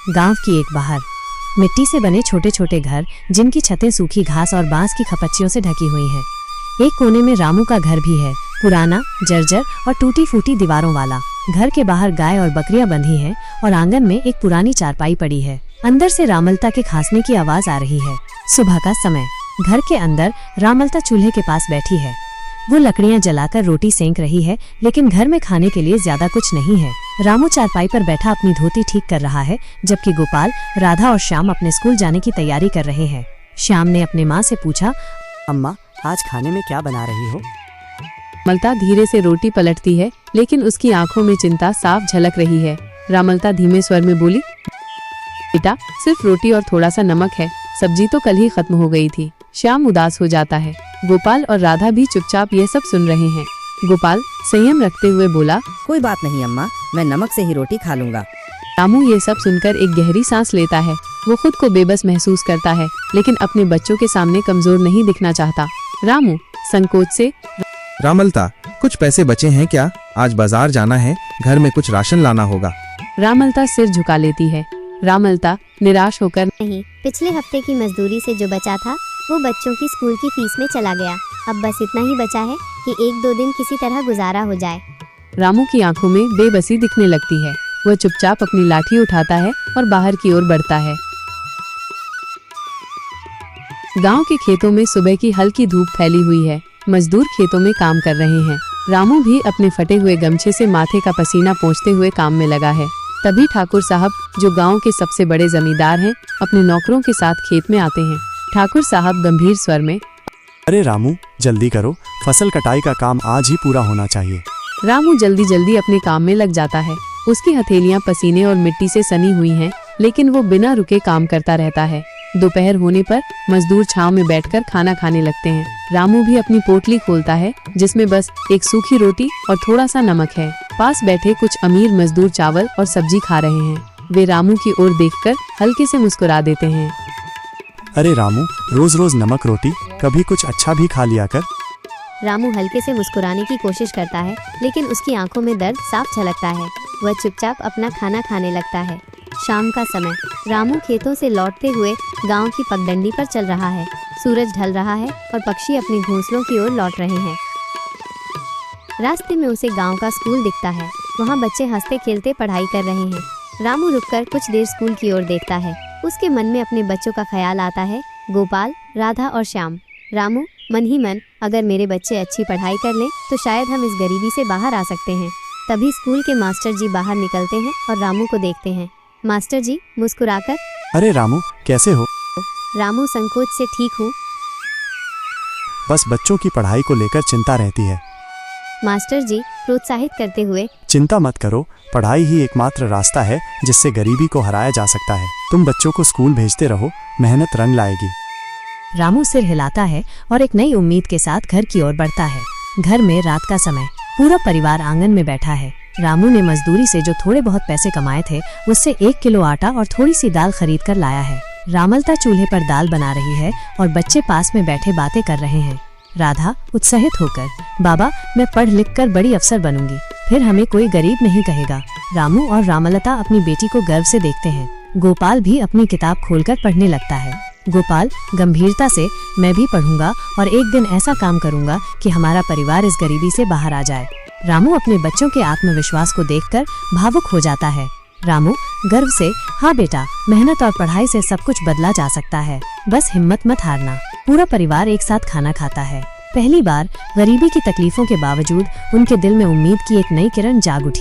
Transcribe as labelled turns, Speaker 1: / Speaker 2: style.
Speaker 1: गांव की एक बाहर मिट्टी से बने छोटे छोटे घर, जिनकी छतें सूखी घास और बांस की खपच्चियों से ढकी हुई हैं। एक कोने में रामू का घर भी है, पुराना, जर्जर और टूटी फूटी दीवारों वाला। घर के बाहर गाय और बकरियां बंधी हैं और आंगन में एक पुरानी चारपाई पड़ी है। अंदर से रामलता के खांसने की आवाज आ रही है। सुबह का समय। घर के अंदर रामलता चूल्हे के पास बैठी है। वो लकड़ियां जलाकर रोटी सेंक रही है, लेकिन घर में खाने के लिए ज्यादा कुछ नहीं है। रामू चारपाई पर बैठा अपनी धोती ठीक कर रहा है, जबकि गोपाल, राधा और श्याम अपने स्कूल जाने की तैयारी कर रहे हैं। श्याम ने अपने माँ से पूछा,
Speaker 2: अम्मा, आज खाने में क्या बना रही हो?
Speaker 3: रामलता धीरे से रोटी पलटती है, लेकिन उसकी आंखों में चिंता साफ झलक रही है। रामलता धीमे स्वर में बोली, बेटा, सिर्फ रोटी और थोड़ा सा नमक है, सब्जी तो कल ही खत्म हो गई थी। श्याम उदास हो जाता है। गोपाल और राधा भी चुपचाप ये सब सुन रहे हैं। गोपाल संयम रखते हुए बोला,
Speaker 4: कोई बात नहीं अम्मा, मैं नमक से ही रोटी खा लूंगा।
Speaker 3: रामू ये सब सुनकर एक गहरी सांस लेता है। वो खुद को बेबस महसूस करता है, लेकिन अपने बच्चों के सामने कमजोर नहीं दिखना चाहता। रामू संकोच से,
Speaker 5: रामलता, कुछ पैसे बचे हैं क्या? आज बाजार जाना है, घर में कुछ राशन लाना होगा।
Speaker 3: रामलता सिर झुका लेती है। रामलता निराश होकर,
Speaker 6: नहीं, पिछले हफ्ते की मजदूरी से जो बचा था वो बच्चों की स्कूल की फीस में चला गया। अब बस इतना ही बचा है कि 1-2 दिन किसी तरह गुजारा हो जाए।
Speaker 3: रामू की आंखों में बेबसी दिखने लगती है। वह चुपचाप अपनी लाठी उठाता है और बाहर की ओर बढ़ता है। गांव के खेतों में सुबह की हल्की धूप फैली हुई है। मजदूर खेतों में काम कर रहे हैं। रामू भी अपने फटे हुए गमछे से माथे का पसीना पोंछते हुए काम में लगा है। तभी ठाकुर साहब, जो गांव के सबसे बड़े जमींदार हैं, अपने नौकरों के साथ खेत में आते हैं। ठाकुर साहब गंभीर स्वर में,
Speaker 2: अरे रामू, जल्दी करो, फसल कटाई का काम आज ही पूरा होना चाहिए।
Speaker 3: रामू जल्दी जल्दी अपने काम में लग जाता है। उसकी हथेलियां पसीने और मिट्टी से सनी हुई हैं, लेकिन वो बिना रुके काम करता रहता है। दोपहर होने पर मजदूर छांव में बैठकर खाना खाने लगते हैं। रामू भी अपनी पोटली खोलता है, जिसमें बस एक सूखी रोटी और थोड़ा सा नमक है। पास बैठे कुछ अमीर मजदूर चावल और सब्जी खा रहे हैं। वे रामू की ओर देखकर हल्के से मुस्कुरा देते हैं।
Speaker 2: अरे रामू, रोज रोज नमक रोटी, कभी कुछ अच्छा भी खा लिया कर।
Speaker 6: रामू हल्के से मुस्कुराने की कोशिश करता है, लेकिन उसकी आंखों में दर्द साफ झलकता है। वह चुपचाप अपना खाना खाने लगता है। शाम का समय। रामू खेतों से लौटते हुए गांव की पगडंडी पर चल रहा है। सूरज ढल रहा है और पक्षी अपने घोंसलों की ओर लौट रहे हैं। रास्ते में उसे गांव का स्कूल दिखता है। वहां बच्चे हंसते खेलते पढ़ाई कर रहे हैं। रामू रुककर कुछ देर स्कूल की ओर देखता है। उसके मन में अपने बच्चों का ख्याल आता है, गोपाल, राधा और श्याम। रामू मन ही मन, अगर मेरे बच्चे अच्छी पढ़ाई कर लें तो शायद हम इस गरीबी से बाहर आ सकते हैं। तभी स्कूल के मास्टर जी बाहर निकलते हैं और रामू को देखते हैं। मास्टर जी मुस्कुराकर,
Speaker 2: अरे रामू, कैसे हो?
Speaker 6: रामू संकोच से, ठीक हूँ।
Speaker 2: बस बच्चों की पढ़ाई को लेकर चिंता रहती है।
Speaker 6: मास्टर जी प्रोत्साहित करते हुए,
Speaker 2: चिंता मत करो, पढ़ाई ही एकमात्र रास्ता है जिससे गरीबी को हराया जा सकता है। तुम बच्चों को स्कूल भेजते रहो, मेहनत रंग लाएगी।
Speaker 1: रामू सिर हिलाता है और एक नई उम्मीद के साथ घर की ओर बढ़ता है। घर में रात का समय। पूरा परिवार आंगन में बैठा है। रामू ने मजदूरी से जो थोड़े बहुत पैसे कमाए थे, उससे 1 किलो आटा और थोड़ी सी दाल खरीद कर लाया है। रामलता चूल्हे पर दाल बना रही है और बच्चे पास में बैठे बातें कर रहे हैं। राधा उत्साहित होकर, बाबा, मैं पढ़ लिख कर बड़ी अफसर बनूंगी, फिर हमें कोई गरीब नहीं कहेगा। रामू और रामलता अपनी बेटी को गर्व से देखते हैं। गोपाल भी अपनी किताब खोलकर पढ़ने लगता है। गोपाल गंभीरता से, मैं भी पढ़ूंगा और एक दिन ऐसा काम करूंगा कि हमारा परिवार इस गरीबी से बाहर आ जाए। रामू अपने बच्चों के आत्मविश्वास को देखकर भावुक हो जाता है। रामू गर्व से, हाँ बेटा, मेहनत और पढ़ाई से सब कुछ बदला जा सकता है, बस हिम्मत मत हारना। पूरा परिवार एक साथ खाना खाता है। पहली बार गरीबी की तकलीफों के बावजूद उनके दिल में उम्मीद की एक नई किरण जाग उठी।